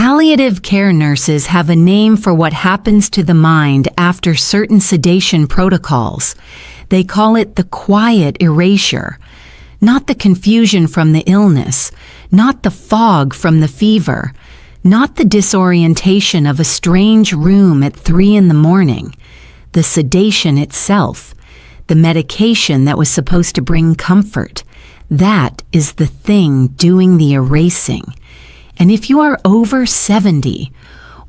Palliative care nurses have a name for what happens to the mind after certain sedation protocols. They call it the quiet erasure. Not the confusion from the illness, not the fog from the fever, not the disorientation of a strange room at 3 a.m. The sedation itself, the medication that was supposed to bring comfort. That is the thing doing the erasing. And if you are over 70,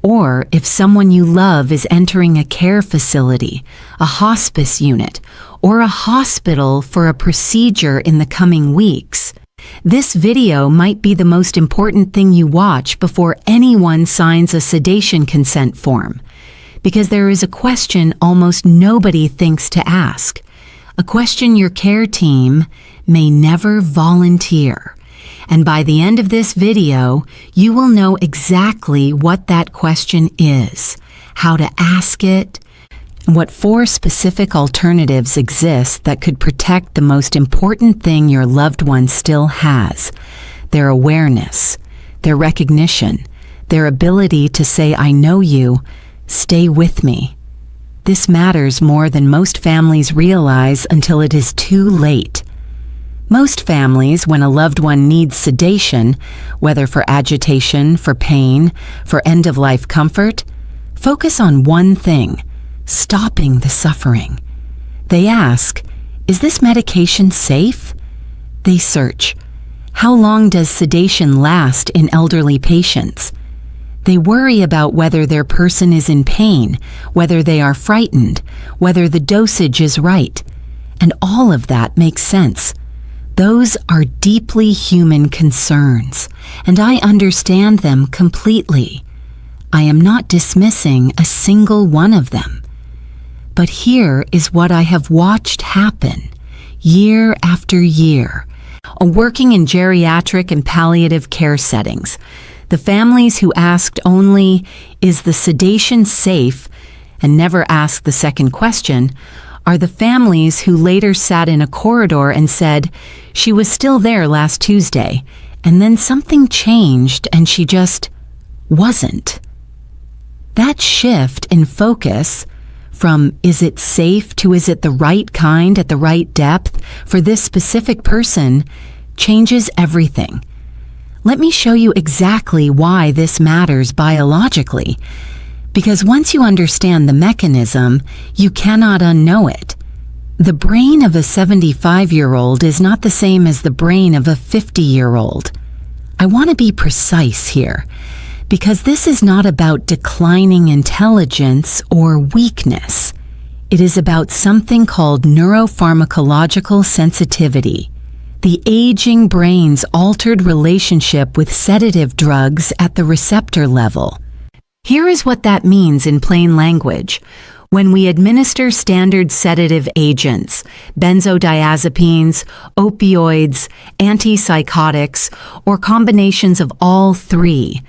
or if someone you love is entering a care facility, a hospice unit, or a hospital for a procedure in the coming weeks, this video might be the most important thing you watch before anyone signs a sedation consent form, because there is a question almost nobody thinks to ask, a question your care team may never volunteer. And by the end of this video, you will know exactly what that question is, how to ask it, and what 4 specific alternatives exist that could protect the most important thing your loved one still has: their awareness, their recognition, their ability to say, "I know you, stay with me." This matters more than most families realize until it is too late. Most families, when a loved one needs sedation, whether for agitation, for pain, for end-of-life comfort, focus on one thing: stopping the suffering. They ask, "Is this medication safe?" They search, "How long does sedation last in elderly patients?" They worry about whether their person is in pain, whether they are frightened, whether the dosage is right. And all of that makes sense. Those are deeply human concerns, and I understand them completely. I am not dismissing a single one of them. But here is what I have watched happen, year after year, working in geriatric and palliative care settings. The families who asked only, "Is the sedation safe?" and never asked the second question, are the families who later sat in a corridor and said, "She was still there last Tuesday, and then something changed and she just wasn't." That shift in focus from "is it safe" to "is it the right kind at the right depth" for this specific person changes everything. Let me show you exactly why this matters biologically. Because once you understand the mechanism, you cannot unknow it. The brain of a 75-year-old is not the same as the brain of a 50-year-old. I want to be precise here, because this is not about declining intelligence or weakness. It is about something called neuropharmacological sensitivity, the aging brain's altered relationship with sedative drugs at the receptor level. Here is what that means in plain language. When we administer standard sedative agents, benzodiazepines, opioids, antipsychotics, or combinations of all 3,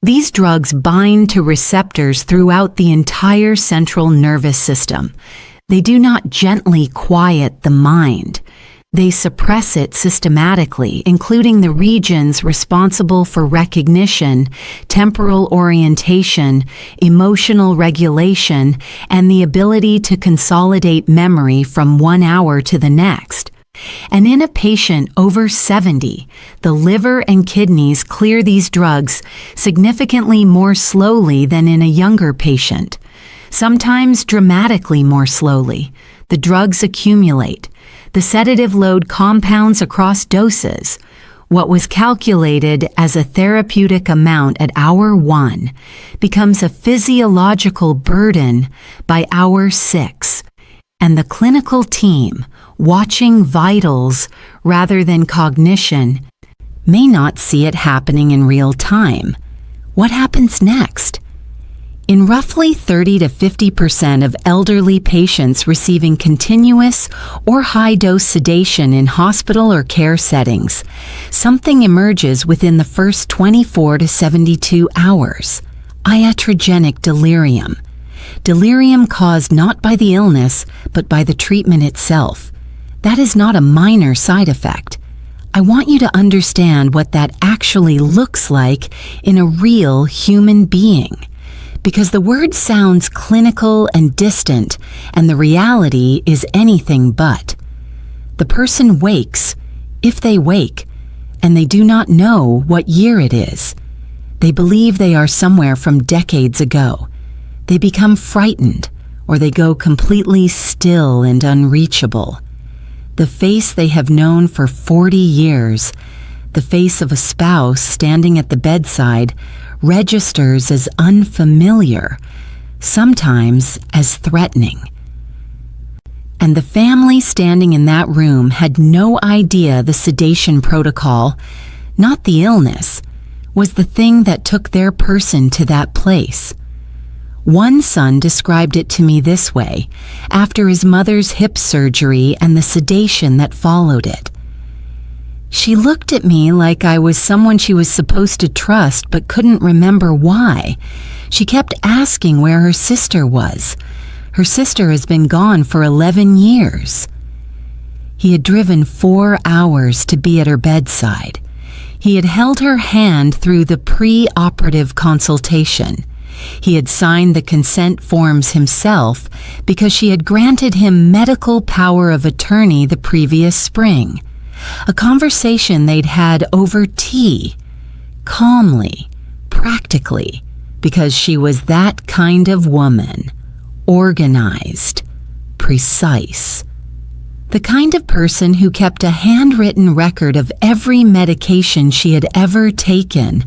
these drugs bind to receptors throughout the entire central nervous system. They do not gently quiet the mind. They suppress it systematically, including the regions responsible for recognition, temporal orientation, emotional regulation, and the ability to consolidate memory from 1 hour to the next. And in a patient over 70, the liver and kidneys clear these drugs significantly more slowly than in a younger patient. Sometimes dramatically more slowly. The drugs accumulate. The sedative load compounds across doses. What was calculated as a therapeutic amount at hour 1 becomes a physiological burden by hour 6. And the clinical team, watching vitals rather than cognition, may not see it happening in real time. What happens next? In roughly 30 to 50% of elderly patients receiving continuous or high-dose sedation in hospital or care settings, something emerges within the first 24 to 72 hours: iatrogenic delirium. Delirium caused not by the illness, but by the treatment itself. That is not a minor side effect. I want you to understand what that actually looks like in a real human being, because the word sounds clinical and distant, and the reality is anything but. The person wakes, if they wake, and they do not know what year it is. They believe they are somewhere from decades ago. They become frightened, or they go completely still and unreachable. The face they have known for 40 years, the face of a spouse standing at the bedside, registers as unfamiliar, sometimes as threatening. And the family standing in that room had no idea the sedation protocol, not the illness, was the thing that took their person to that place. One son described it to me this way, after his mother's hip surgery and the sedation that followed it. She looked at me like I was someone she was supposed to trust but couldn't remember why. She kept asking where her sister was. Her sister has been gone for 11 years. He had driven 4 hours to be at her bedside. He had held her hand through the pre-operative consultation. He had signed the consent forms himself because she had granted him medical power of attorney the previous spring. A conversation they'd had over tea, calmly, practically, because she was that kind of woman, organized, precise. The kind of person who kept a handwritten record of every medication she had ever taken.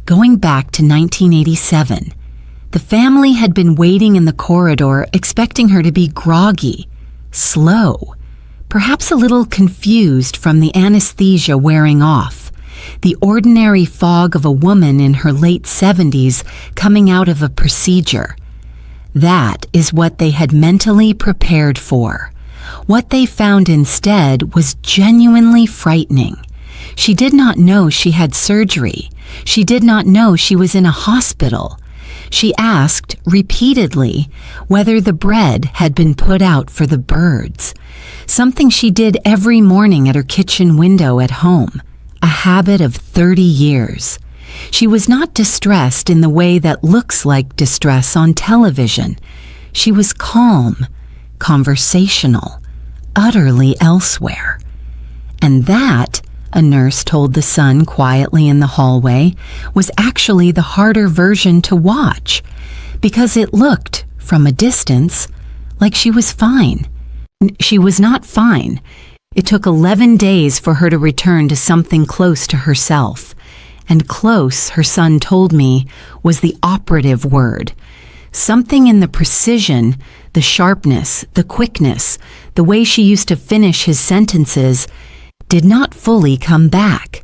Going back to 1987, the family had been waiting in the corridor expecting her to be groggy, slow, perhaps a little confused from the anesthesia wearing off, the ordinary fog of a woman in her late 70s coming out of a procedure. That is what they had mentally prepared for. What they found instead was genuinely frightening. She did not know she had surgery. She did not know she was in a hospital. She asked repeatedly whether the bread had been put out for the birds, something she did every morning at her kitchen window at home, a habit of 30 years. She was not distressed in the way that looks like distress on television. She was calm, conversational, utterly elsewhere. And that, a nurse told the son quietly in the hallway, was actually the harder version to watch, because it looked, from a distance, like she was fine. She was not fine. It took 11 days for her to return to something close to herself. And close, her son told me, was the operative word. Something in the precision, the sharpness, the quickness, the way she used to finish his sentences, did not fully come back.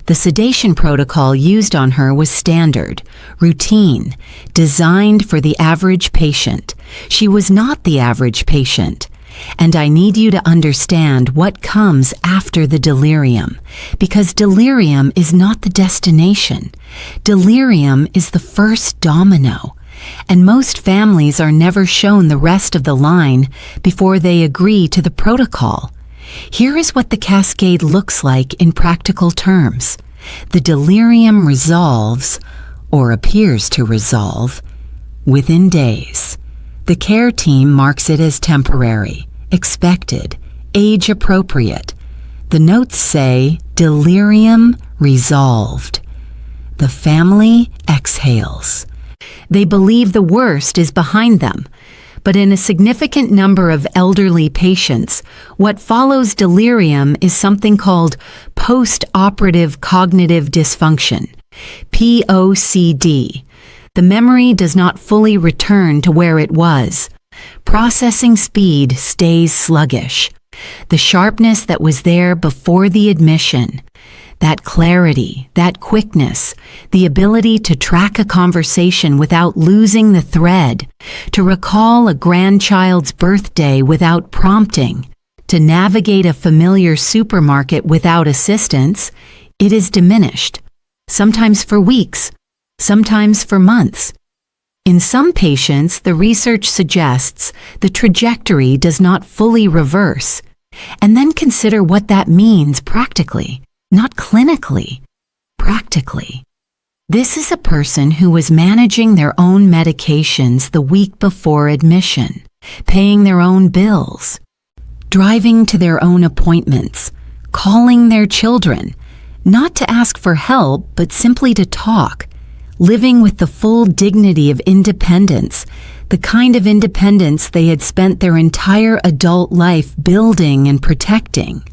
The sedation protocol used on her was standard, routine, designed for the average patient. She was not the average patient. And I need you to understand what comes after the delirium, because delirium is not the destination. Delirium is the first domino, and most families are never shown the rest of the line before they agree to the protocol. Here is what the cascade looks like in practical terms. The delirium resolves, or appears to resolve, within days. The care team marks it as temporary, expected, age-appropriate. The notes say, delirium resolved. The family exhales. They believe the worst is behind them. But in a significant number of elderly patients, what follows delirium is something called postoperative cognitive dysfunction, POCD. The memory does not fully return to where it was. Processing speed stays sluggish. The sharpness that was there before the admission, that clarity, that quickness, the ability to track a conversation without losing the thread, to recall a grandchild's birthday without prompting, to navigate a familiar supermarket without assistance, it is diminished, sometimes for weeks, sometimes for months. In some patients, the research suggests the trajectory does not fully reverse. And then consider what that means practically, not clinically, practically. This is a person who was managing their own medications the week before admission, paying their own bills, driving to their own appointments, calling their children, not to ask for help, but simply to talk, living with the full dignity of independence, the kind of independence they had spent their entire adult life building and protecting.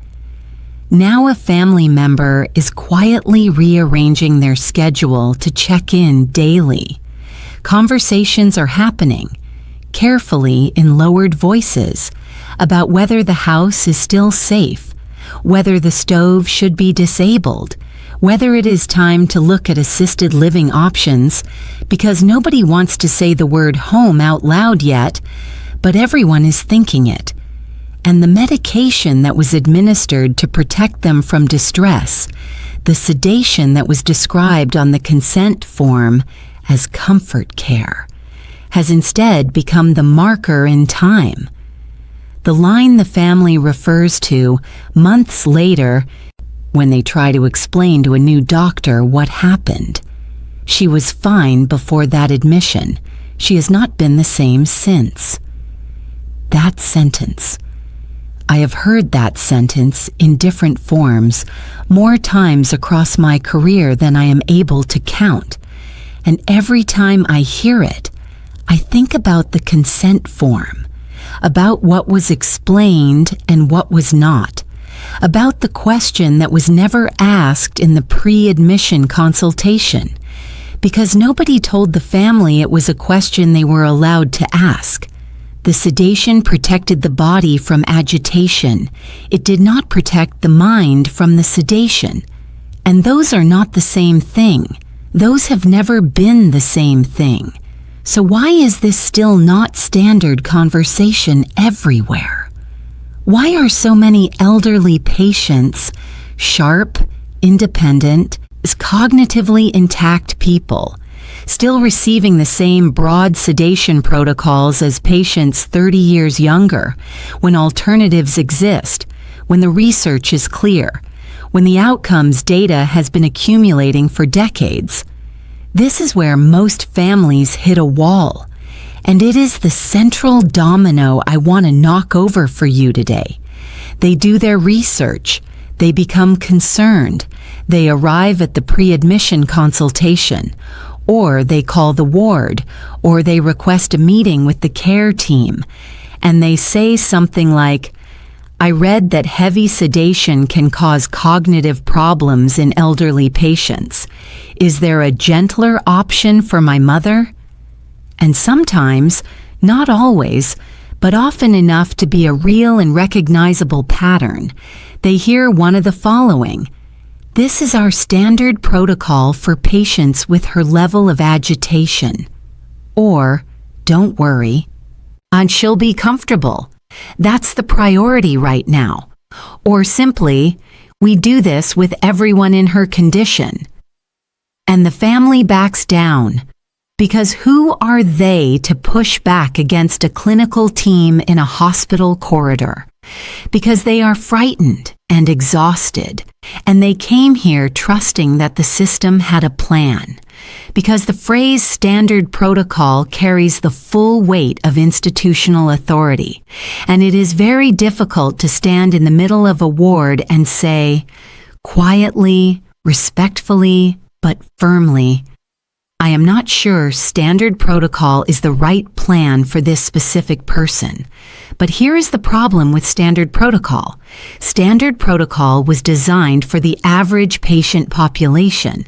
Now a family member is quietly rearranging their schedule to check in daily. Conversations are happening, carefully in lowered voices, about whether the house is still safe, whether the stove should be disabled, whether it is time to look at assisted living options, because nobody wants to say the word home out loud yet, but everyone is thinking it. And the medication that was administered to protect them from distress, the sedation that was described on the consent form as comfort care, has instead become the marker in time. The line the family refers to months later when they try to explain to a new doctor what happened. She was fine before that admission. She has not been the same since. That sentence. I have heard that sentence in different forms more times across my career than I am able to count. And every time I hear it, I think about the consent form, about what was explained and what was not, about the question that was never asked in the pre-admission consultation, because nobody told the family it was a question they were allowed to ask. The sedation protected the body from agitation. It did not protect the mind from the sedation. And those are not the same thing. Those have never been the same thing. So why is this still not standard conversation everywhere? Why are so many elderly patients, sharp, independent, cognitively intact people, still receiving the same broad sedation protocols as patients 30 years younger, when alternatives exist, when the research is clear, when the outcomes data has been accumulating for decades? This is where most families hit a wall, and it is the central domino I want to knock over for you today. They do their research, they become concerned, they arrive at the pre-admission consultation, or they call the ward, or they request a meeting with the care team, and they say something like, "I read that heavy sedation can cause cognitive problems in elderly patients. Is there a gentler option for my mother?" And sometimes, not always, but often enough to be a real and recognizable pattern, they hear one of the following: "This is our standard protocol for patients with her level of agitation." Or, "Don't worry, and she'll be comfortable. That's the priority right now." Or simply, "We do this with everyone in her condition." And the family backs down, because who are they to push back against a clinical team in a hospital corridor? Because they are frightened and exhausted, and they came here trusting that the system had a plan. Because the phrase standard protocol carries the full weight of institutional authority, and it is very difficult to stand in the middle of a ward and say, quietly, respectfully, but firmly, "I am not sure standard protocol is the right plan for this specific person." But here is the problem with standard protocol. Standard protocol was designed for the average patient population.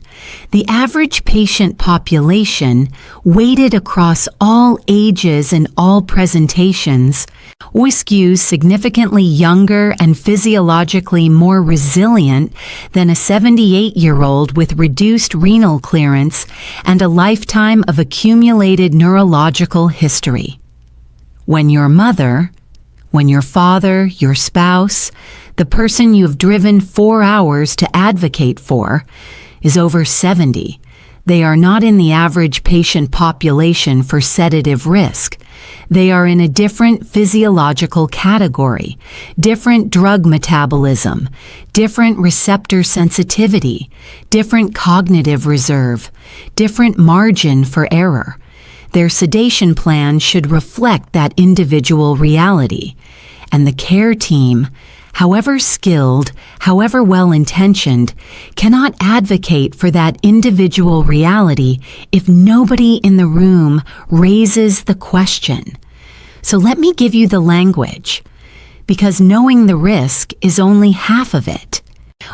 The average patient population, weighted across all ages and all presentations, skews significantly younger and physiologically more resilient than a 78-year-old with reduced renal clearance and a lifetime of accumulated neurological history. When your mother, when your father, your spouse, the person you've driven 4 hours to advocate for, is over 70, They are not in the average patient population for sedative risk. They are in a different physiological category, different drug metabolism, different receptor sensitivity, different cognitive reserve, different margin for error. Their sedation plan should reflect that individual reality, and the care team, however skilled, however well-intentioned, cannot advocate for that individual reality if nobody in the room raises the question. So let me give you the language, because knowing the risk is only half of it.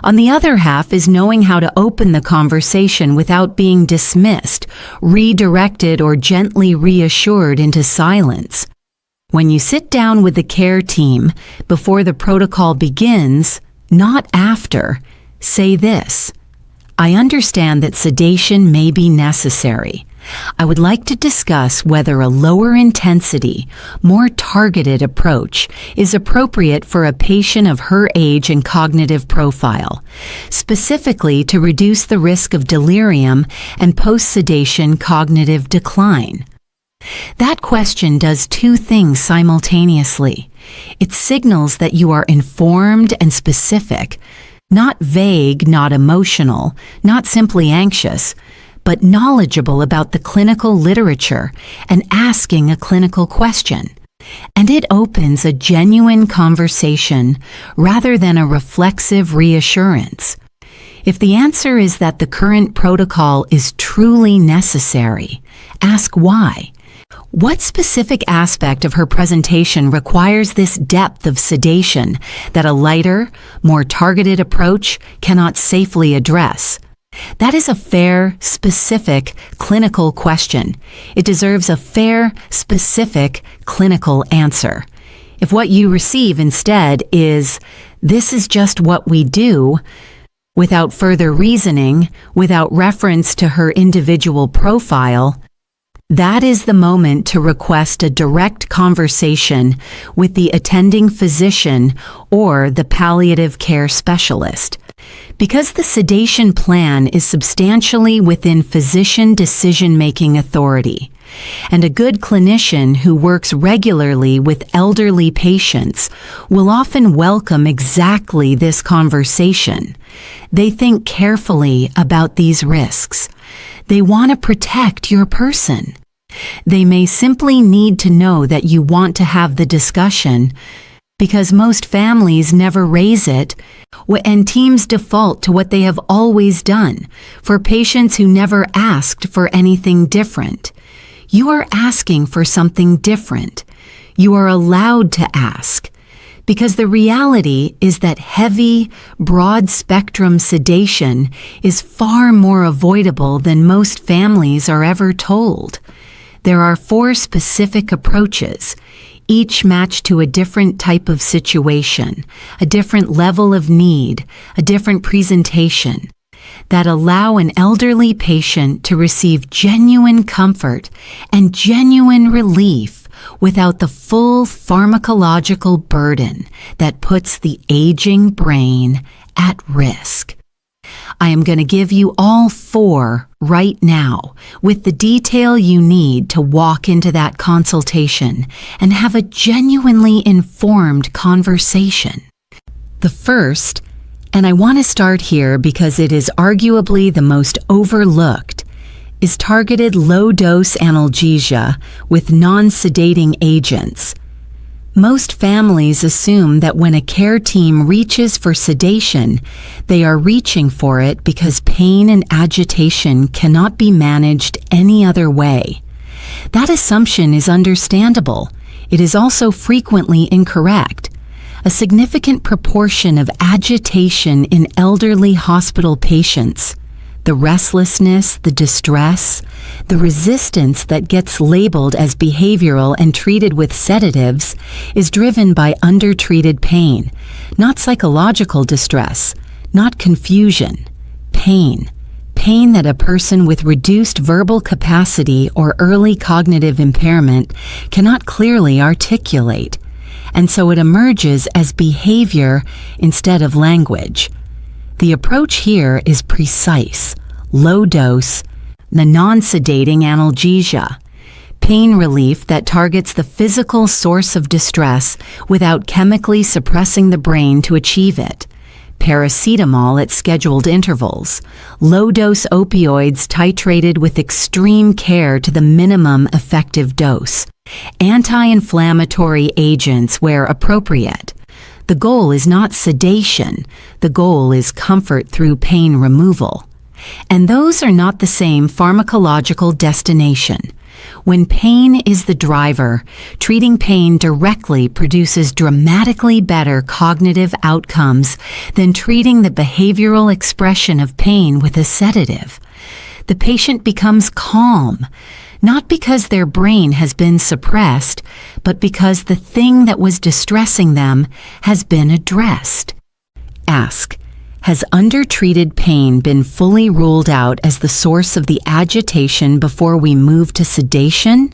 On the other half is knowing how to open the conversation without being dismissed, redirected, or gently reassured into silence. When you sit down with the care team before the protocol begins, not after, say this: I understand that sedation may be necessary. I would like to discuss whether a lower intensity, more targeted approach is appropriate for a patient of her age and cognitive profile, specifically to reduce the risk of delirium and post-sedation cognitive decline. That question does two things simultaneously. It signals that you are informed and specific, not vague, not emotional, not simply anxious, but knowledgeable about the clinical literature and asking a clinical question. And it opens a genuine conversation rather than a reflexive reassurance. If the answer is that the current protocol is truly necessary, ask why. What specific aspect of her presentation requires this depth of sedation that a lighter, more targeted approach cannot safely address? That is a fair, specific, clinical question. It deserves a fair, specific, clinical answer. If what you receive instead is, "This is just what we do," without further reasoning, without reference to her individual profile, that is the moment to request a direct conversation with the attending physician or the palliative care specialist. Because the sedation plan is substantially within physician decision-making authority, and a good clinician who works regularly with elderly patients will often welcome exactly this conversation. They think carefully about these risks. They want to protect your person. They may simply need to know that you want to have the discussion, because most families never raise it, and teams default to what they have always done for patients who never asked for anything different. You are asking for something different. You are allowed to ask, because the reality is that heavy, broad-spectrum sedation is far more avoidable than most families are ever told. There are 4 specific approaches, each matched to a different type of situation, a different level of need, a different presentation, that allow an elderly patient to receive genuine comfort and genuine relief without the full pharmacological burden that puts the aging brain at risk. I am going to give you all 4 right now with the detail you need to walk into that consultation and have a genuinely informed conversation. The first, and I want to start here because it is arguably the most overlooked, is targeted low-dose analgesia with non-sedating agents. Most families assume that when a care team reaches for sedation, they are reaching for it because pain and agitation cannot be managed any other way. That assumption is understandable. It is also frequently incorrect. A significant proportion of agitation in elderly hospital patients, the restlessness, the distress, the resistance that gets labeled as behavioral and treated with sedatives, is driven by undertreated pain, not psychological distress, not confusion, pain. Pain that a person with reduced verbal capacity or early cognitive impairment cannot clearly articulate, and so it emerges as behavior instead of language. The approach here is precise, low dose, the non-sedating analgesia, pain relief that targets the physical source of distress without chemically suppressing the brain to achieve it, paracetamol at scheduled intervals, low-dose opioids titrated with extreme care to the minimum effective dose, anti-inflammatory agents where appropriate. The goal is not sedation, the goal is comfort through pain removal. And those are not the same pharmacological destination. When pain is the driver, treating pain directly produces dramatically better cognitive outcomes than treating the behavioral expression of pain with a sedative. The patient becomes calm, not because their brain has been suppressed, but because the thing that was distressing them has been addressed. Ask, has undertreated pain been fully ruled out as the source of the agitation before we move to sedation?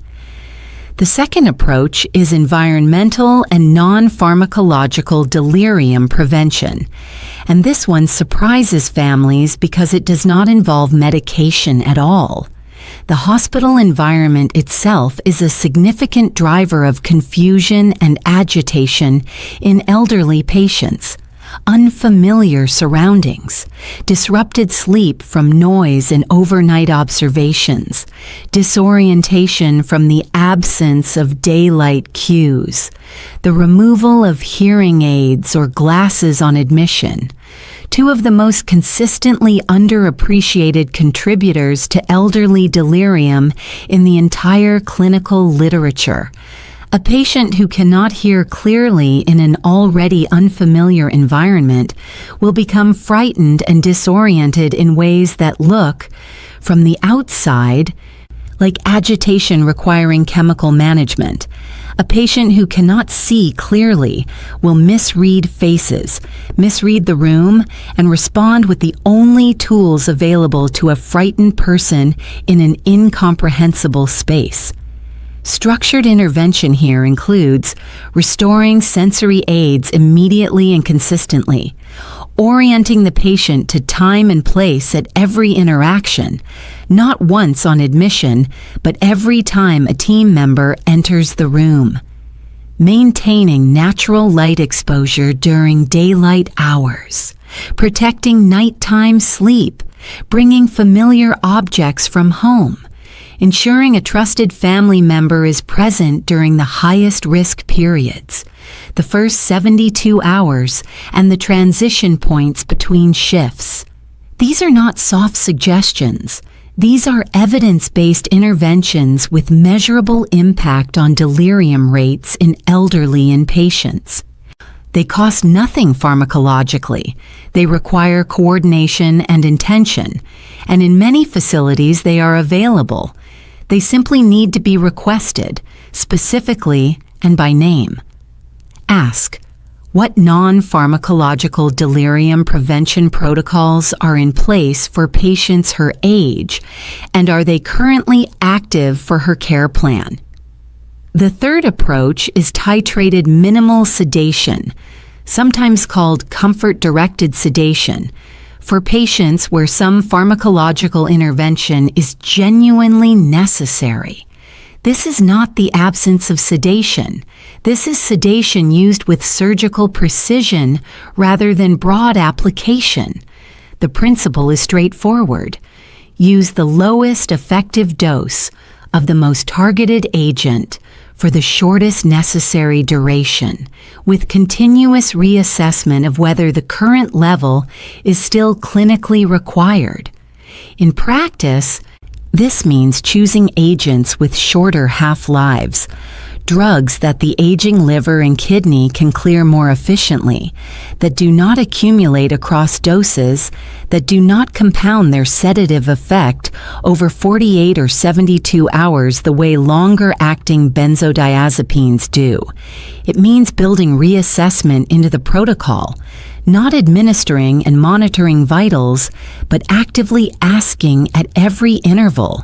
The second approach is environmental and non-pharmacological delirium prevention, and this one surprises families because it does not involve medication at all. The hospital environment itself is a significant driver of confusion and agitation in elderly patients. Unfamiliar surroundings, disrupted sleep from noise and overnight observations, disorientation from the absence of daylight cues, the removal of hearing aids or glasses on admission, two of the most consistently underappreciated contributors to elderly delirium in the entire clinical literature. A patient who cannot hear clearly in an already unfamiliar environment will become frightened and disoriented in ways that look, from the outside, like agitation requiring chemical management. A patient who cannot see clearly will misread faces, misread the room, and respond with the only tools available to a frightened person in an incomprehensible space. Structured intervention here includes restoring sensory aids immediately and consistently, orienting the patient to time and place at every interaction, not once on admission, but every time a team member enters the room, maintaining natural light exposure during daylight hours, protecting nighttime sleep, bringing familiar objects from home, ensuring a trusted family member is present during the highest risk periods, the first 72 hours, and the transition points between shifts. These are not soft suggestions. These are evidence-based interventions with measurable impact on delirium rates in elderly inpatients. They cost nothing pharmacologically. They require coordination and intention, and in many facilities they are available. They simply need to be requested, specifically and by name. Ask, what non-pharmacological delirium prevention protocols are in place for patients her age, and are they currently active for her care plan? The third approach is titrated minimal sedation, sometimes called comfort-directed sedation, for patients where some pharmacological intervention is genuinely necessary. This is not the absence of sedation. This is sedation used with surgical precision rather than broad application. The principle is straightforward. Use the lowest effective dose of the most targeted agent for the shortest necessary duration, with continuous reassessment of whether the current level is still clinically required. In practice, this means choosing agents with shorter half-lives, drugs that the aging liver and kidney can clear more efficiently, that do not accumulate across doses, that do not compound their sedative effect over 48 or 72 hours the way longer-acting benzodiazepines do. It means building reassessment into the protocol, not administering and monitoring vitals, but actively asking at every interval,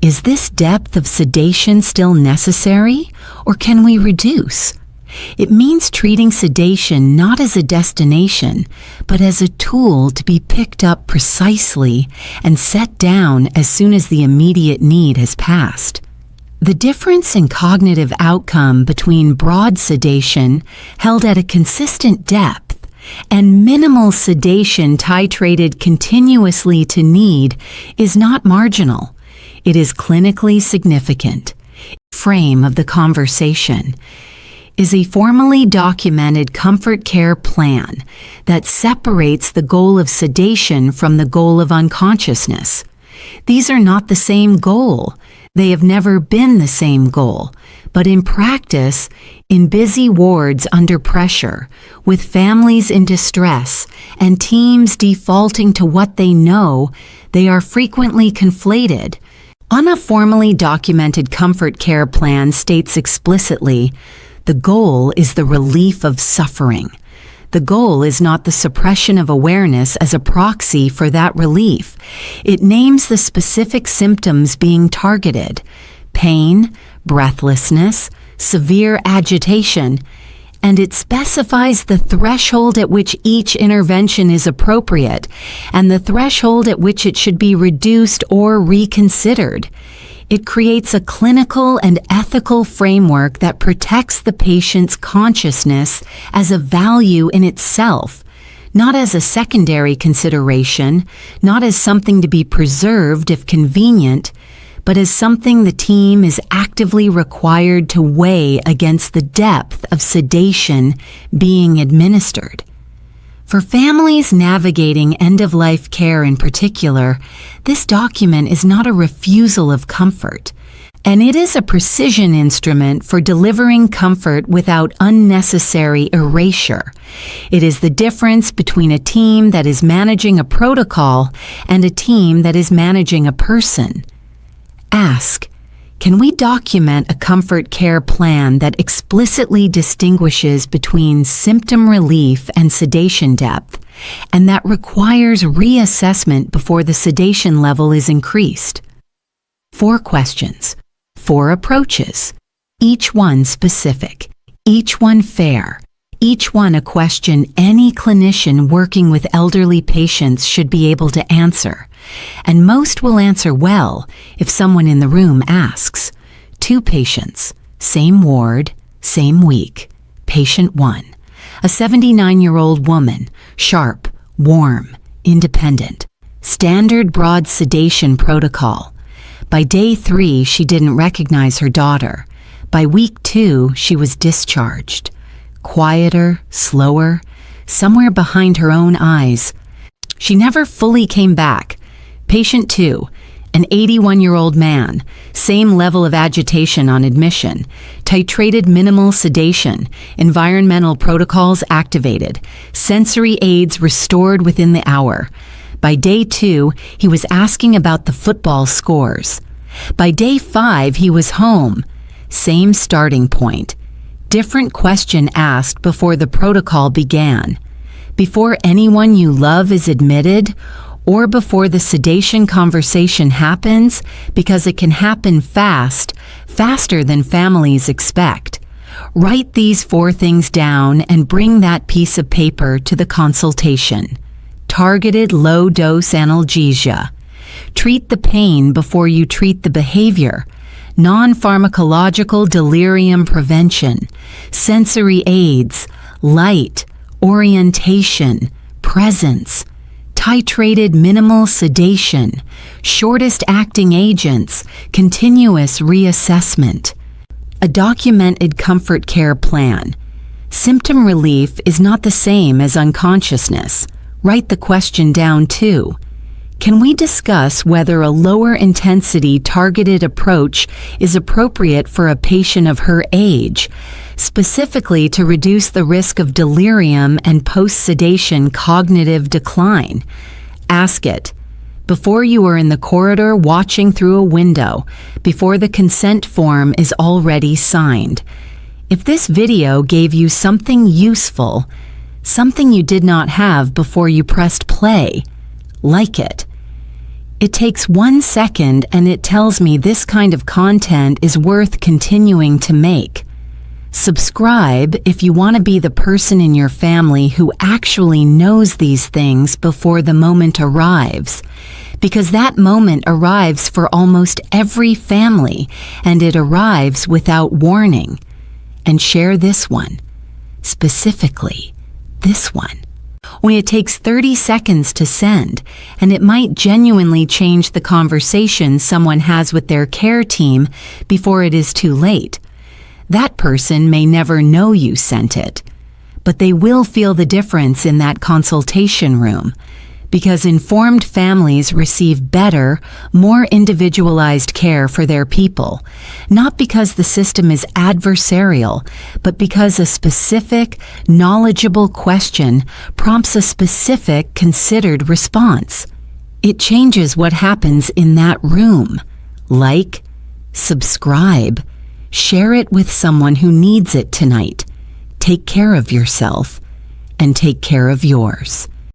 is this depth of sedation still necessary, or can we reduce? It means treating sedation not as a destination, but as a tool to be picked up precisely and set down as soon as the immediate need has passed. The difference in cognitive outcome between broad sedation, held at a consistent depth, and minimal sedation titrated continuously to need is not marginal. It is clinically significant. Frame of the conversation is a formally documented comfort care plan that separates the goal of sedation from the goal of unconsciousness. These are not the same goal. They have never been the same goal. But in practice, in busy wards under pressure, with families in distress, and teams defaulting to what they know, they are frequently conflated. On a formally documented comfort care plan states explicitly, the goal is the relief of suffering. The goal is not the suppression of awareness as a proxy for that relief. It names the specific symptoms being targeted: pain, breathlessness, severe agitation, and it specifies the threshold at which each intervention is appropriate and the threshold at which it should be reduced or reconsidered. It creates a clinical and ethical framework that protects the patient's consciousness as a value in itself, not as a secondary consideration, not as something to be preserved if convenient, but as something the team is actively required to weigh against the depth of sedation being administered. For families navigating end-of-life care in particular, this document is not a refusal of comfort, and it is a precision instrument for delivering comfort without unnecessary erasure. It is the difference between a team that is managing a protocol and a team that is managing a person. Ask, can we document a comfort care plan that explicitly distinguishes between symptom relief and sedation depth, and that requires reassessment before the sedation level is increased? 4 questions, 4 approaches, each one specific, each one fair, each one a question any clinician working with elderly patients should be able to answer. And most will answer well if someone in the room asks. 2 patients, same ward, same week. Patient 1, a 79-year-old woman, sharp, warm, independent. Standard broad sedation protocol. By day 3, she didn't recognize her daughter. By week 2, she was discharged. Quieter, slower, somewhere behind her own eyes. She never fully came back. Patient 2, an 81-year-old man, same level of agitation on admission, titrated minimal sedation, environmental protocols activated, sensory aids restored within the hour. By day 2, he was asking about the football scores. By day 5, he was home. Same starting point. Different question asked before the protocol began. Before anyone you love is admitted, or before the sedation conversation happens, because it can happen fast, faster than families expect. Write these 4 things down and bring that piece of paper to the consultation. Targeted low-dose analgesia. Treat the pain before you treat the behavior. Non-pharmacological delirium prevention. Sensory aids. Light. Orientation. Presence. Titrated minimal sedation, shortest acting agents, continuous reassessment. A documented comfort care plan. Symptom relief is not the same as unconsciousness. Write the question down too. Can we discuss whether a lower intensity targeted approach is appropriate for a patient of her age, specifically to reduce the risk of delirium and post-sedation cognitive decline? Ask it. Before you are in the corridor watching through a window, before the consent form is already signed. If this video gave you something useful, something you did not have before you pressed play, like it. It takes 1 second and it tells me this kind of content is worth continuing to make. Subscribe if you want to be the person in your family who actually knows these things before the moment arrives, because that moment arrives for almost every family, and it arrives without warning. And share this one, specifically this one. Only it takes 30 seconds to send, and it might genuinely change the conversation someone has with their care team before it is too late. That person may never know you sent it, but they will feel the difference in that consultation room, because informed families receive better, more individualized care for their people, not because the system is adversarial, but because a specific, knowledgeable question prompts a specific, considered response. It changes what happens in that room. Like, subscribe, share it with someone who needs it tonight. Take care of yourself, and take care of yours.